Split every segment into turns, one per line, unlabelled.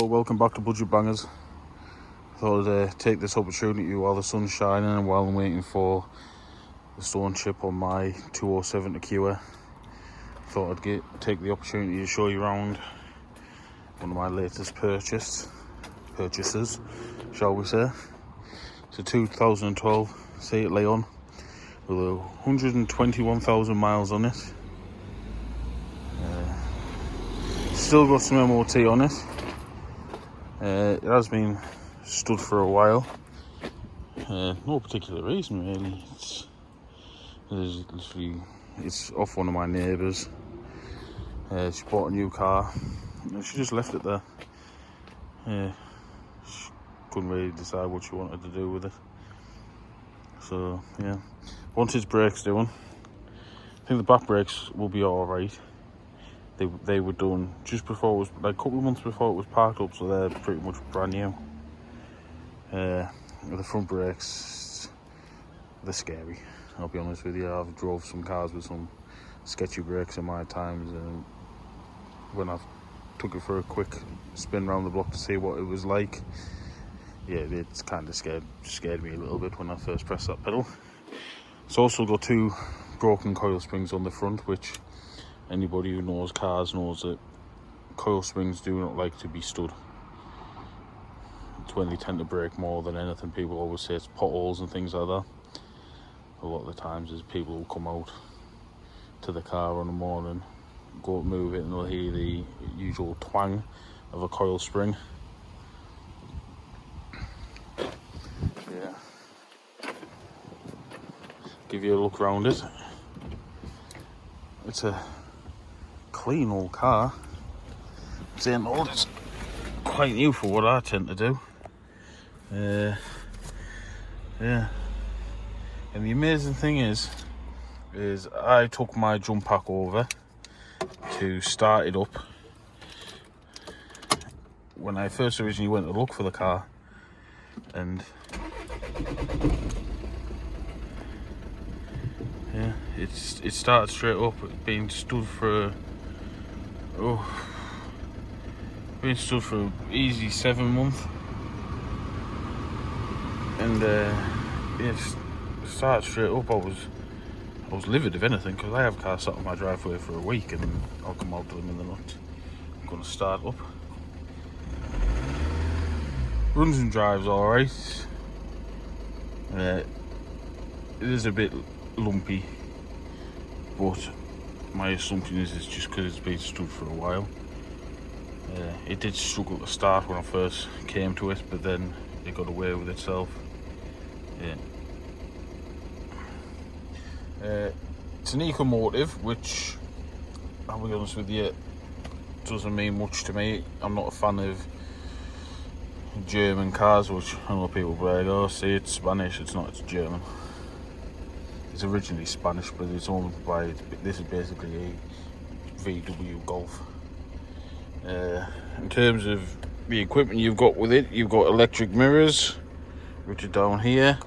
welcome back to Budget Bangers. Thought I'd take this opportunity while the sun's shining and while I'm waiting for the stone chip on my 207 to cure. Thought I'd take the opportunity to show you around one of my latest purchases, shall we say. It's a 2012 Seat Leon with 121,000 miles on it. Still got some MOT on it. It has been stood for a while. No particular reason really. It's off one of my neighbours. She bought a new car and she just left it there. She couldn't really decide what she wanted to do with it. So yeah, once its brakes doing, I think the back brakes will be alright. They were done just before it was, like a couple of months before it was parked up, so they're pretty much brand new. The front brakes, they're scary, I'll be honest with you. I've drove some cars with some sketchy brakes in my times, and when I've took it for a quick spin around the block to see what it was like, yeah, it's kind of scared me a little bit when I first pressed that pedal. It's also got two broken coil springs on the front, which anybody who knows cars knows that coil springs do not like to be stood. It's when they tend to break more than anything. People always say it's potholes and things like that. A lot of the times is people will come out to the car in the morning, go to move it, and they'll hear the usual twang of a coil spring. Yeah. Give you a look around it. It's a clean old car. I'm saying old, it's quite new for what I tend to do. Yeah. And the amazing thing is I took my jump pack over to start it up when I first originally went to look for the car, and yeah, it started straight up. Being stood for easy 7 months, and it started straight up. I was livid, if anything, because I have cars sat on my driveway for a week and I'll come out to them and they're not going to start up. Runs and drives alright. It is a bit lumpy, but my assumption is it's just because it's been stood for a while. It did struggle to start when I first came to it, but then it got away with itself. It's an Ecomotive, which, I'll be honest with you, doesn't mean much to me. I'm not a fan of German cars, which I know people brag, oh, see, it's Spanish. It's not, it's German. It's originally Spanish, but it's owned by, this is basically a VW Golf. In terms of the equipment you've got with it, you've got electric mirrors, which are down here.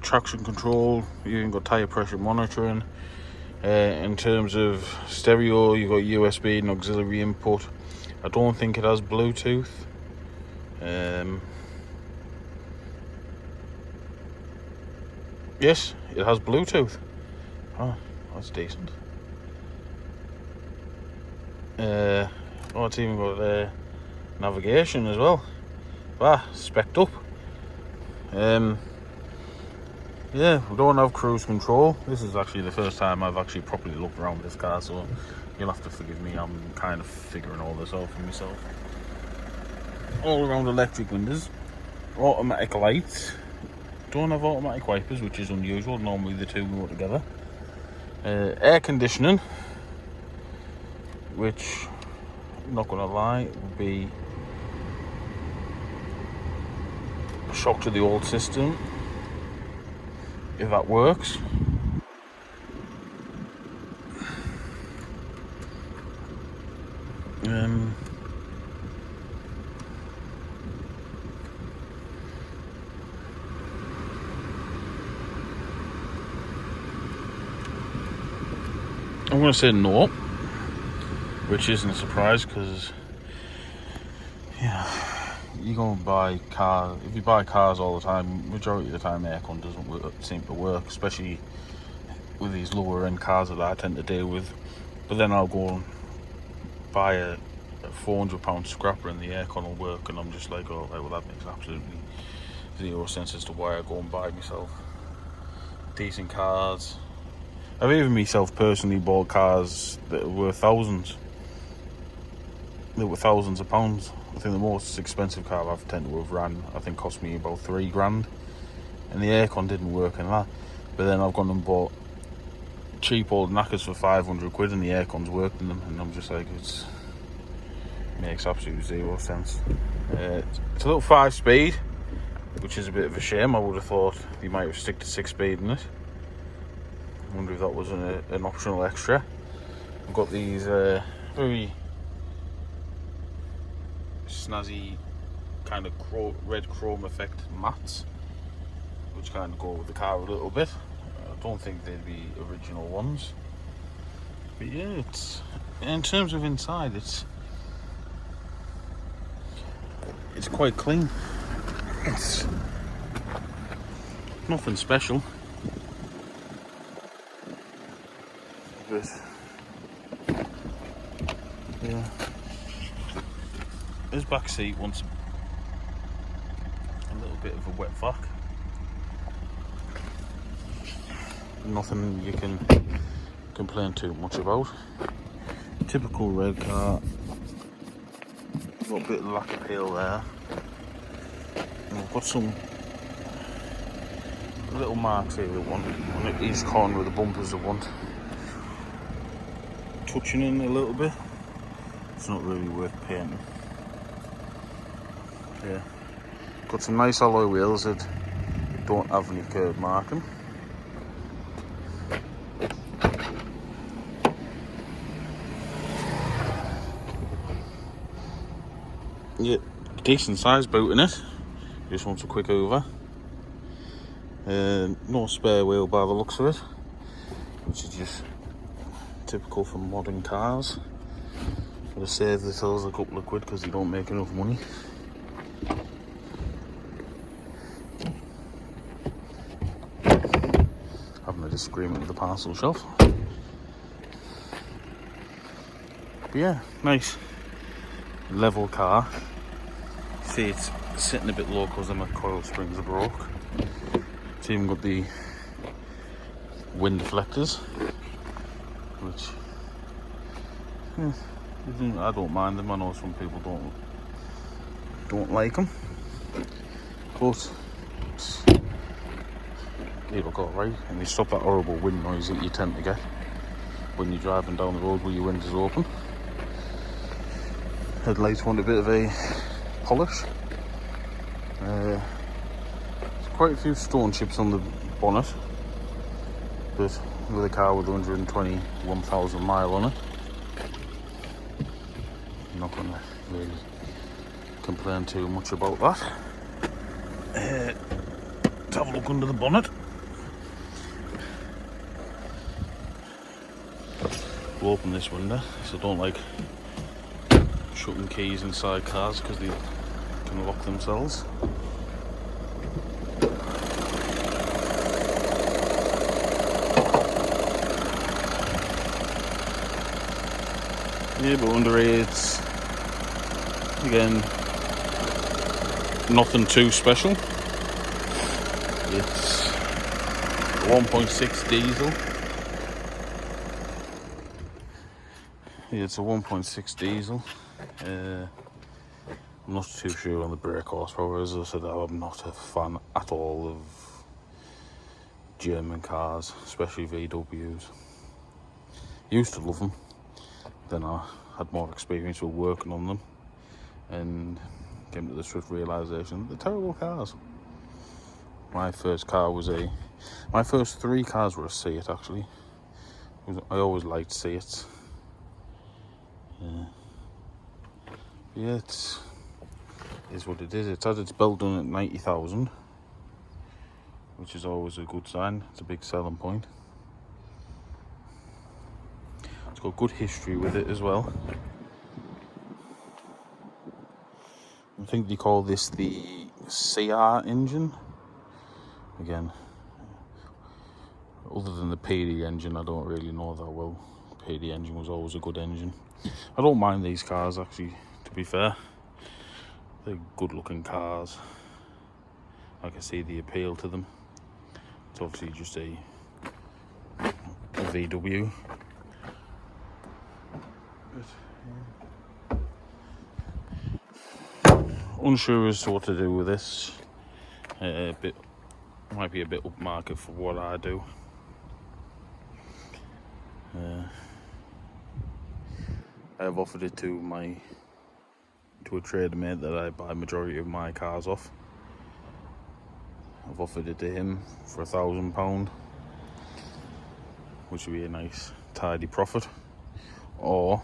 Traction control, you even got tyre pressure monitoring. In terms of stereo, you've got USB and auxiliary input. I don't think it has Bluetooth. Yes, it has Bluetooth. Oh, that's decent. It's even got navigation as well. Spec'd up. Yeah, we don't have cruise control. This is actually the first time I've actually properly looked around this car, so you'll have to forgive me. I'm kind of figuring all this out for myself. All around electric windows, automatic lights. Don't have automatic wipers, which is unusual. Normally the two go together. Air conditioning, which, I'm not gonna lie, would be a shock to the old system if that works. I'm going to say no, which isn't a surprise because Yeah, you go and buy cars. If you buy cars all the time, majority of the time aircon doesn't seem to work, especially with these lower end cars that I tend to deal with. But then I'll go and buy a £400 scrapper and the aircon will work, and I'm just like, oh, right, well, that makes absolutely zero sense as to why I go and buy myself decent cars. I've even myself personally bought cars that were thousands. They were thousands of pounds. I think the most expensive car I've tended to have ran, I think, cost me about £3,000, and the aircon didn't work in that. But then I've gone and bought cheap old knackers for £500 and the aircon's worked in them, and I'm just like, it makes absolutely zero sense. It's a little 5-speed, which is a bit of a shame. I would have thought you might have stick to 6-speed in it. I wonder if that was an optional extra. I've got these very snazzy kind of red chrome effect mats, which kind of go with the car a little bit. I don't think they'd be original ones, but yeah, it's, in terms of inside, it's quite clean. It's nothing special, but yeah, his back seat wants a little bit of a wet vac. Nothing you can complain too much about. Typical red car. Got a bit of lack of appeal there. And we've got some little marks here with one on each corner of the bumpers that want touching in a little bit. It's not really worth painting. Yeah, got some nice alloy wheels that don't have any curb marking. Yeah, decent size boot in it. Just wants a quick over. No spare wheel by the looks of it, which is just typical for modern cars. Gotta save the fellas a couple of quid because they don't make enough money. Having a disagreement with the parcel shelf. But yeah, nice level car. See, it's sitting a bit low because my coil springs are broke. It's even got the wind deflectors, which I don't mind them. I know some people don't like them, but they look alright, and they stop that horrible wind noise that you tend to get when you're driving down the road where your windows open. Headlights want a bit of a polish. There's quite a few stone chips on the bonnet, but with a car with 121,000 mile on it, I'm not going to really complain too much about that. Let's have a look under the bonnet. We'll open this window, so I don't like shutting keys inside cars because they can lock themselves. Yeah, but under here it's, again, nothing too special. It's a 1.6 diesel. Yeah, it's a 1.6 diesel. I'm not too sure on the brake horsepower. As I said, I'm not a fan at all of German cars, especially VWs. Used to love them. Then I had more experience with working on them and came to the swift realisation they're terrible cars. My first 3 cars were a Seat, actually. I always liked Seats. Yeah, it is what it is. It's had its belt done at 90,000, which is always a good sign. It's a big selling point. It's got good history with it as well. think they call this the CR engine. Again, other than the PD engine, I don't really know that well. PD engine was always a good engine. I don't mind these cars, actually, to be fair. They're good looking cars. I can see the appeal to them. It's obviously just a VW. But, yeah. Unsure as to what to do with this. Might be a bit upmarket for what I do. I have offered it to a trader mate that I buy majority of my cars off. I've offered it to him for £1,000, which would be a nice tidy profit. Or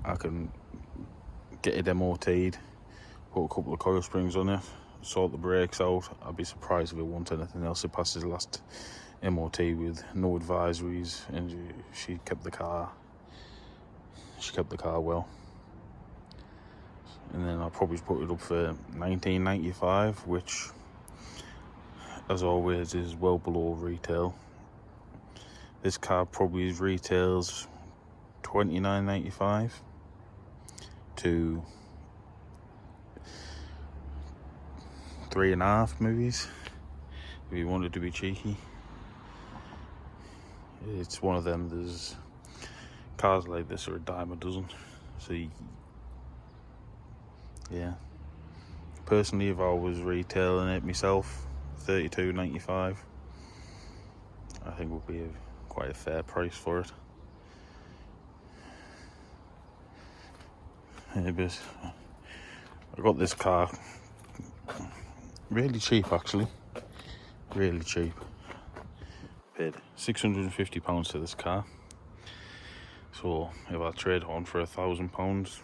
I can get it MOT'd, put a couple of coil springs on it, sort the brakes out. I'd be surprised if it wants anything else. It passes the last MOT with no advisories, and she kept the car well. And then I'll probably put it up for $19.95, which, as always, is well below retail. This car probably retails $29.95 to $3.5 movies, if you wanted to be cheeky. It's one of them. There's cars like this are a dime a dozen. So yeah, personally, if I was retailing it myself, $32.95, I think would be quite a fair price for it. Yeah, but I got this car really cheap, actually. Really cheap. Paid £650 for this car. So if I trade on for £1,000,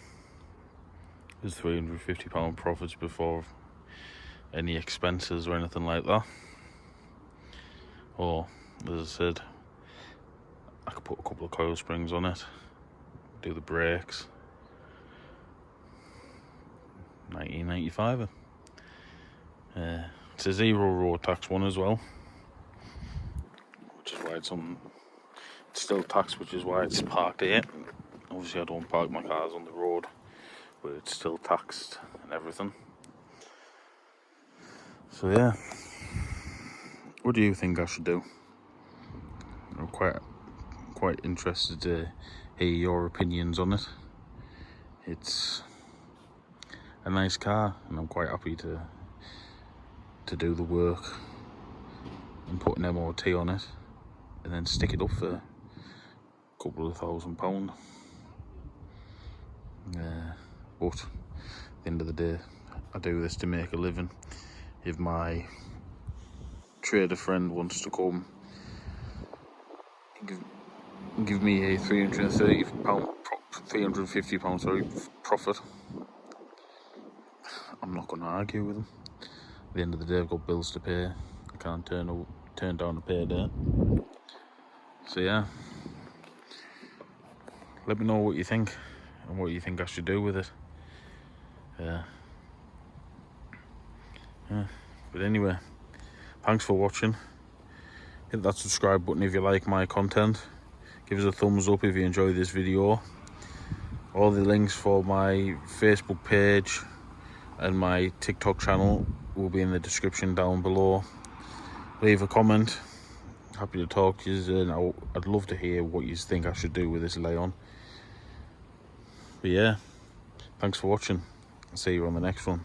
there's £350 profits before any expenses or anything like that. Or, as I said, I could put a couple of coil springs on it, do the brakes. $19.95. It's a zero road tax one as well, which is why it's still taxed, which is why it's parked here. Obviously I don't park my cars on the road, but it's still taxed and everything. So yeah, what do you think I should do? I'm quite interested to hear your opinions on it. It's a nice car, and I'm quite happy to do the work and put an MOT on it and then stick it up for a couple of £1,000. But at the end of the day, I do this to make a living. If my trader friend wants to come give me a £350 profit, I'm not going to argue with him. At the end of the day, I've got bills to pay. I can't turn down a payday. So yeah, let me know what you think and what you think I should do with it. Yeah. But anyway, thanks for watching. Hit that subscribe button if you like my content. Give us a thumbs up if you enjoy this video. All the links for my Facebook page and my TikTok channel will be in the description down below. Leave a comment. Happy to talk to you, and I'd love to hear what you think I should do with this Leon. But yeah, thanks for watching. I'll see you on the next one.